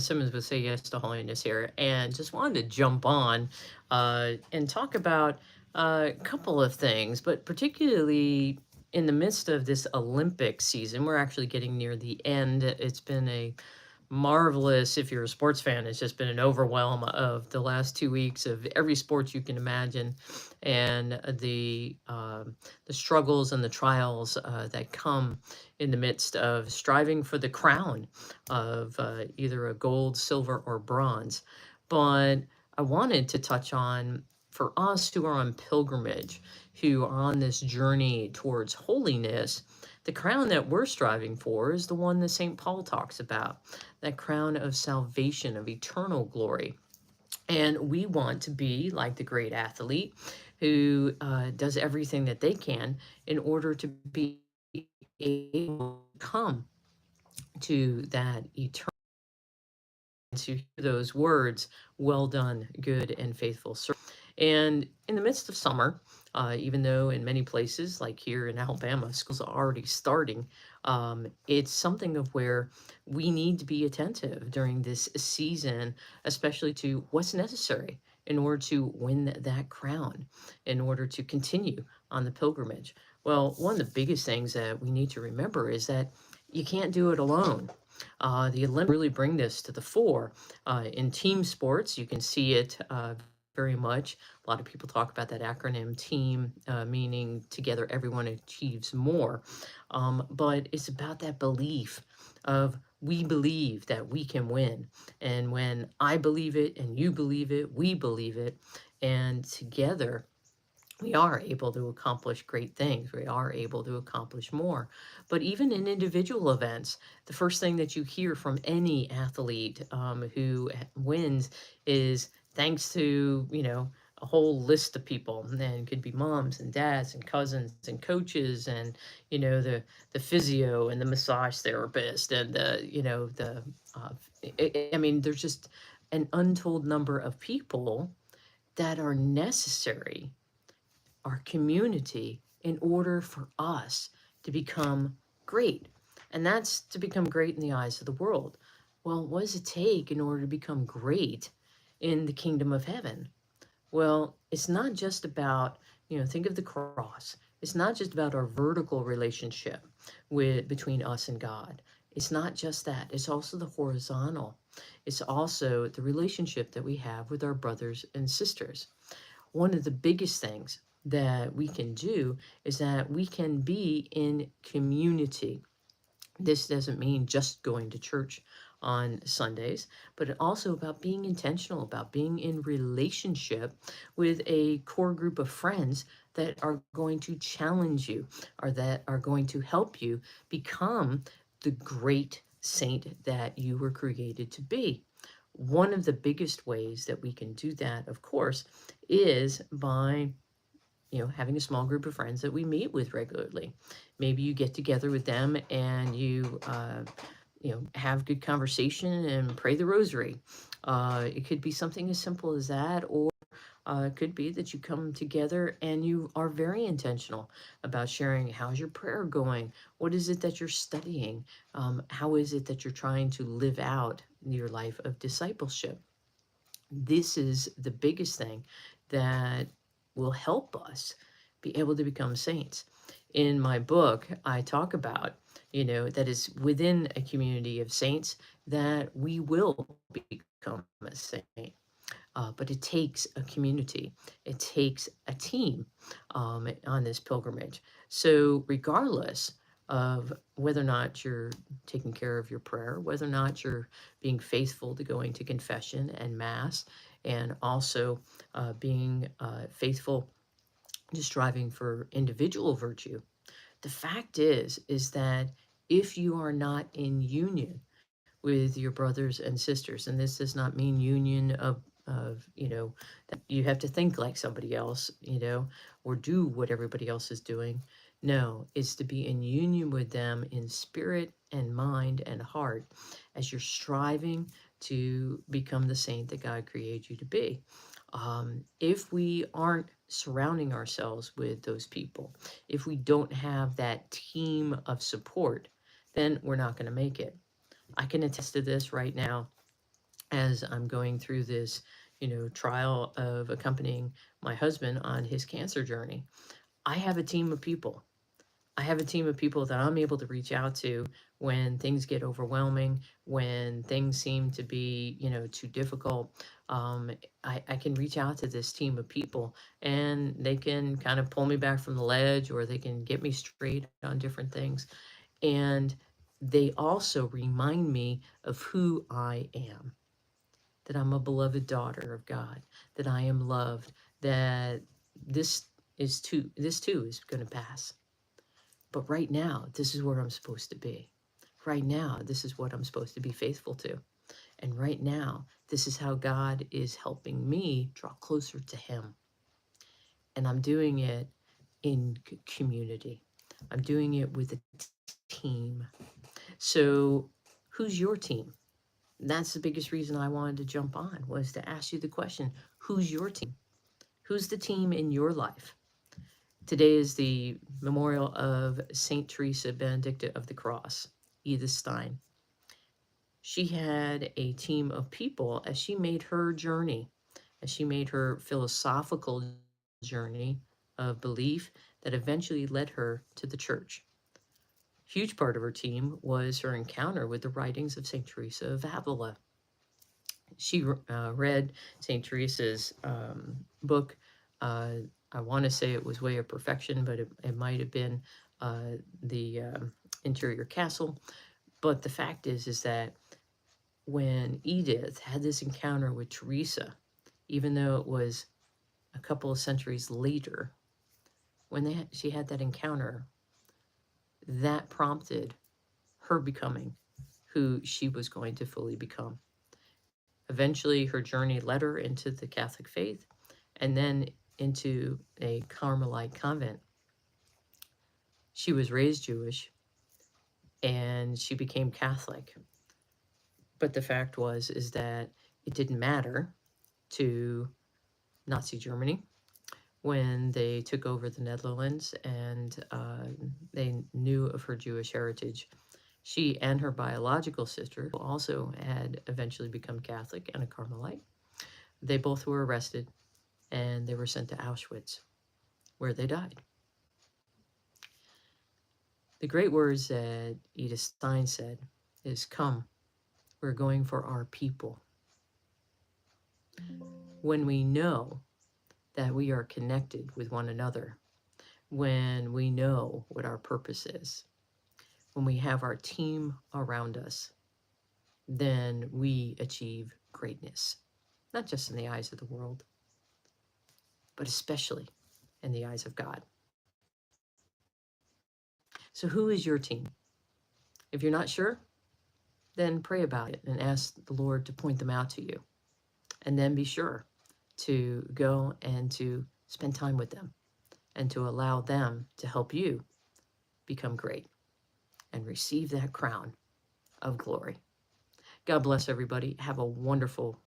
Simmons would say yes to holiness here, and just wanted to jump on and talk about a couple of things, but particularly in the midst of this Olympic season, we're actually getting near the end. It's been a marvelous, if you're a sports fan, it's just been an overwhelm of the last 2 weeks of every sport you can imagine, and the struggles and the trials that come in the midst of striving for the crown of either a gold, silver, or bronze. But I wanted to touch on, for us who are on pilgrimage, who are on this journey towards holiness, the crown that we're striving for is the one that St. Paul talks about, that crown of salvation, of eternal glory. And we want to be like the great athlete who does everything that they can in order to be able to come to that eternal, to hear those words, well done, good and faithful servant. And in the midst of summer, even though in many places, like here in Alabama, schools are already starting, it's something of where we need to be attentive during this season, especially to what's necessary in order to win that crown, in order to continue on the pilgrimage. Well, one of the biggest things that we need to remember is that you can't do it alone. The Olympics really bring this to the fore. In team sports, you can see it very much. A lot of people talk about that acronym TEAM, meaning together everyone achieves more. But it's about that belief of we believe that we can win. And when I believe it and you believe it, we believe it. And together, we are able to accomplish great things. We are able to accomplish more. But even in individual events, the first thing that you hear from any athlete who wins is thanks to, a whole list of people. And it could be moms and dads and cousins and coaches and, the physio and the massage therapist and I mean, there's just an untold number of people that are necessary, our community, in order for us to become great. And that's to become great in the eyes of the world. Well, what does it take in order to become great in the kingdom of heaven? Well, it's not just about, think of the cross. It's not just about our vertical relationship between us and God. It's not just that. It's also the horizontal. It's also the relationship that we have with our brothers and sisters. One of the biggest things that we can do is that we can be in community. This doesn't mean just going to church on Sundays, but also about being intentional, about being in relationship with a core group of friends that are going to challenge you, or that are going to help you become the great saint that you were created to be. One of the biggest ways that we can do that, of course, is by having a small group of friends that we meet with regularly. Maybe you get together with them and have good conversation and pray the rosary. It could be something as simple as that, or it could be that you come together and you are very intentional about sharing how's your prayer going? What is it that you're studying? How is it that you're trying to live out your life of discipleship? This is the biggest thing that will help us be able to become saints. In my book, I talk about, that is within a community of saints that we will become a saint. But it takes a community, it takes a team on this pilgrimage. So, regardless of whether or not you're taking care of your prayer, whether or not you're being faithful to going to confession and Mass, and also being faithful to striving for individual virtue, the fact is that if you are not in union with your brothers and sisters, and this does not mean union of that you have to think like somebody else, or do what everybody else is doing. No, it's to be in union with them in spirit and mind and heart as you're striving to become the saint that God created you to be. If we aren't surrounding ourselves with those people, if we don't have that team of support, then we're not going to make it. I can attest to this right now. as I'm going through this, trial of accompanying my husband on his cancer journey. I have a team of people. I have a team of people that I'm able to reach out to when things get overwhelming, when things seem to be, too difficult. I can reach out to this team of people and they can kind of pull me back from the ledge, or they can get me straight on different things. And they also remind me of who I am, that I'm a beloved daughter of God, that I am loved, that this this too is going to pass. But right now, this is where I'm supposed to be. Right now, this is what I'm supposed to be faithful to. And right now, this is how God is helping me draw closer to Him. And I'm doing it in community. I'm doing it with a team. So, who's your team? That's the biggest reason I wanted to jump on, was to ask you the question, who's your team? Who's the team in your life? Today is the memorial of St. Teresa Benedicta of the Cross, Edith Stein. She had a team of people as she made her journey, as she made her philosophical journey of belief that eventually led her to the church. Huge part of her team was her encounter with the writings of St. Teresa of Avila. She read St. Teresa's book. I want to say it was Way of Perfection, but it might have been the Interior Castle. But the fact is that when Edith had this encounter with Teresa, even though it was a couple of centuries later, when she had that encounter, that prompted her becoming who she was going to fully become. Eventually, her journey led her into the Catholic faith and then into a Carmelite convent. She was raised Jewish and she became Catholic. But the fact is that it didn't matter to Nazi Germany when they took over the Netherlands, and they knew of her Jewish heritage. She and her biological sister, who also had eventually become Catholic and a Carmelite, they both were arrested and they were sent to Auschwitz, where they died. The great words that Edith Stein said is, "Come, we're going for our people." When we know that we are connected with one another, when we know what our purpose is, when we have our team around us, then we achieve greatness, not just in the eyes of the world, but especially in the eyes of God. So who is your team? If you're not sure, then pray about it and ask the Lord to point them out to you. And then be sure to go and to spend time with them and to allow them to help you become great and receive that crown of glory. God bless everybody. Have a wonderful